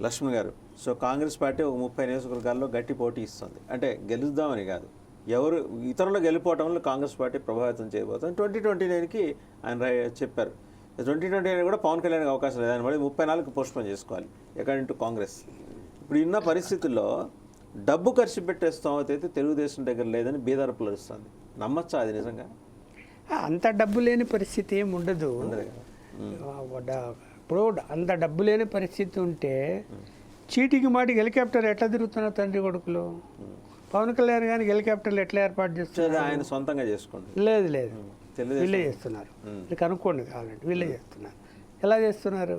లక్ష్మణ్ గారు, so Congress party ఒక 30 నియోజకవర్గాల్లో గట్టి పోటీ ఇస్తుంది. అంటే గెలుద్దామని కాదు, ఎవరు ఇతరులు గెలిపోవడంలో కాంగ్రెస్ పార్టీ ప్రభావితం చేయబోతుంది. 2029కి ఆయన చెప్పారు. 2029 కూడా పవన్ కళ్యాణ్కి అవకాశం లేదు, ఆయన మళ్ళీ 34కి పోస్ట్పోన్ చేసుకోవాలి అకార్డింగ్ టు కాంగ్రెస్. ఇప్పుడు ఉన్న పరిస్థితుల్లో డబ్బు ఖర్చు పెట్టే స్తోమత అయితే తెలుగుదేశం దగ్గర లేదని బీదరపులు వస్తుంది. నమ్మచ్చా అది నిజంగా? అంత డబ్బు లేని పరిస్థితి ఏమి ఉండదు. ఇప్పుడు అంత డబ్బు లేని పరిస్థితి ఉంటే చీటికి మాటికి హెలికాప్టర్ ఎట్లా తిరుగుతున్నారు తండ్రి కొడుకులు? పవన్ కళ్యాణ్ కానీ హెలికాప్టర్లు ఎట్లా ఏర్పాటు చేస్తున్నారు? ఆయన సొంతంగా చేసుకోండి. లేదు వీళ్ళే చేస్తున్నారు. ఇది కనుక్కోండి కావాలంటే, వీళ్ళే చేస్తున్నారు. ఎలా చేస్తున్నారు?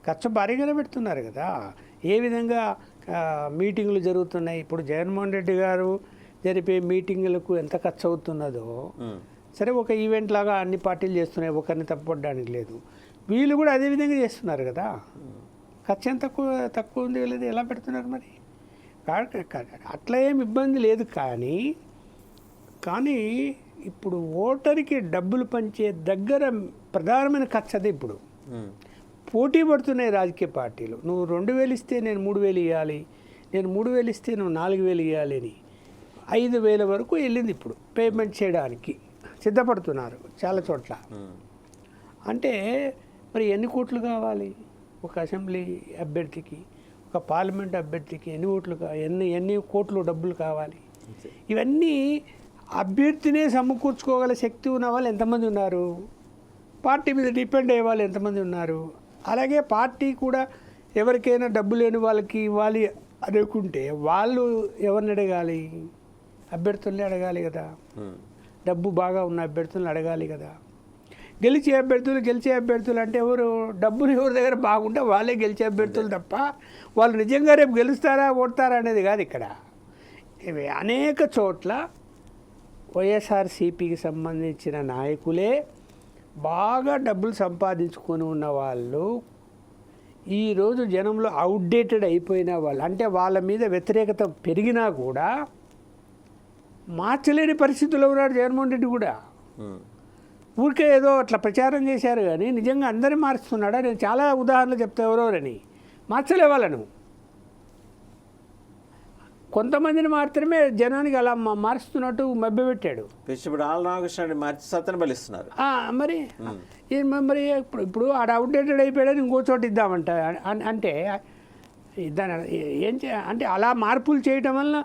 ఖర్చు భారీగానే పెడుతున్నారు కదా. ఏ విధంగా మీటింగులు జరుగుతున్నాయి? ఇప్పుడు జగన్మోహన్ రెడ్డి గారు జరిపే మీటింగులకు ఎంత ఖర్చు అవుతున్నదో, సరే ఒక ఈవెంట్ లాగా అన్ని పార్టీలు చేస్తున్నాయి, ఒకరిని తప్పడానికి లేదు. వీళ్ళు కూడా అదే విధంగా చేస్తున్నారు కదా. ఖర్చు ఎంత తక్కువ ఉంది లేదు, ఎలా పెడుతున్నారు మరి? అట్లా ఏం ఇబ్బంది లేదు. కానీ ఇప్పుడు ఓటర్కి డబ్బులు పంచే దగ్గర ప్రధానమైన ఖర్చు అదే. ఇప్పుడు పోటీ పడుతున్నాయి రాజకీయ పార్టీలు. నువ్వు 2000 ఇస్తే నేను 3000 ఇవ్వాలి, నేను 3000 ఇస్తే నువ్వు 4000 ఇవ్వాలి అని 5000 వరకు వెళ్ళింది ఇప్పుడు పేమెంట్ చేయడానికి సిద్ధపడుతున్నారు చాలా చోట్ల. అంటే మరి ఎన్ని కోట్లు కావాలి ఒక అసెంబ్లీ అభ్యర్థికి, ఒక పార్లమెంట్ అభ్యర్థికి ఎన్ని ఓట్లు ఎన్ని కోట్లు డబ్బులు కావాలి? ఇవన్నీ అభ్యర్థినే సమకూర్చుకోగల శక్తి ఉన్న వాళ్ళు ఎంతమంది ఉన్నారు? పార్టీ మీద డిపెండ్ అయ్యే వాళ్ళు ఎంతమంది ఉన్నారు? అలాగే పార్టీ కూడా ఎవరికైనా డబ్బు లేని వాళ్ళకి ఇవ్వాలి అనుకుంటే వాళ్ళు ఎవరిని అడగాలి? అభ్యర్థుల్ని అడగాలి కదా. డబ్బు బాగా ఉన్న అభ్యర్థులను అడగాలి కదా. గెలిచే అభ్యర్థులు అంటే ఎవరు? డబ్బులు ఎవరి దగ్గర బాగుంటే వాళ్ళే గెలిచే అభ్యర్థులు తప్ప వాళ్ళు నిజంగా రేపు గెలుస్తారా ఓడతారా అనేది కాదు ఇక్కడ. ఇవి అనేక చోట్ల వైఎస్ఆర్సీపీకి సంబంధించిన నాయకులే బాగా డబ్బులు సంపాదించుకొని ఉన్న వాళ్ళు ఈరోజు జనంలో అవుట్డేటెడ్ అయిపోయిన వాళ్ళు, అంటే వాళ్ళ మీద వ్యతిరేకత పెరిగినా కూడా మార్చలేని పరిస్థితుల్లో ఉన్నాడు జగన్మోహన్ రెడ్డి కూడా. ఊరికే ఏదో అట్లా ప్రచారం చేశారు కానీ నిజంగా అందరినీ మారుస్తున్నాడా? నేను చాలా ఉదాహరణలు చెప్తా ఎవరెవరని. మార్చలే వాళ్ళను. కొంతమందిని మాత్రమే జనానికి అలా మారుస్తున్నట్టు మభ్యపెట్టాడు. మార్చి సత్తను బలిస్తున్నారు. మరి ఇప్పుడు ఆడ అవుట్డేటెడ్ అయిపోయాడని ఇంకో చోట ఇద్దామంట. అంటే అంటే అలా మార్పులు చేయటం వల్ల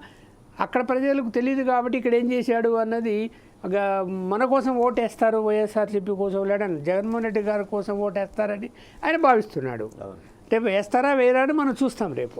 అక్కడ ప్రజలకు తెలియదు కాబట్టి ఇక్కడ ఏం చేశాడు అన్నది మన కోసం ఓటేస్తారు, వైఎస్ఆర్సీపీ కోసం లేడని జగన్మోహన్ రెడ్డి గారి కోసం ఓటేస్తారని ఆయన భావిస్తున్నాడు. రేపు వేస్తారా వేయరా అని మనం చూస్తాం రేపు.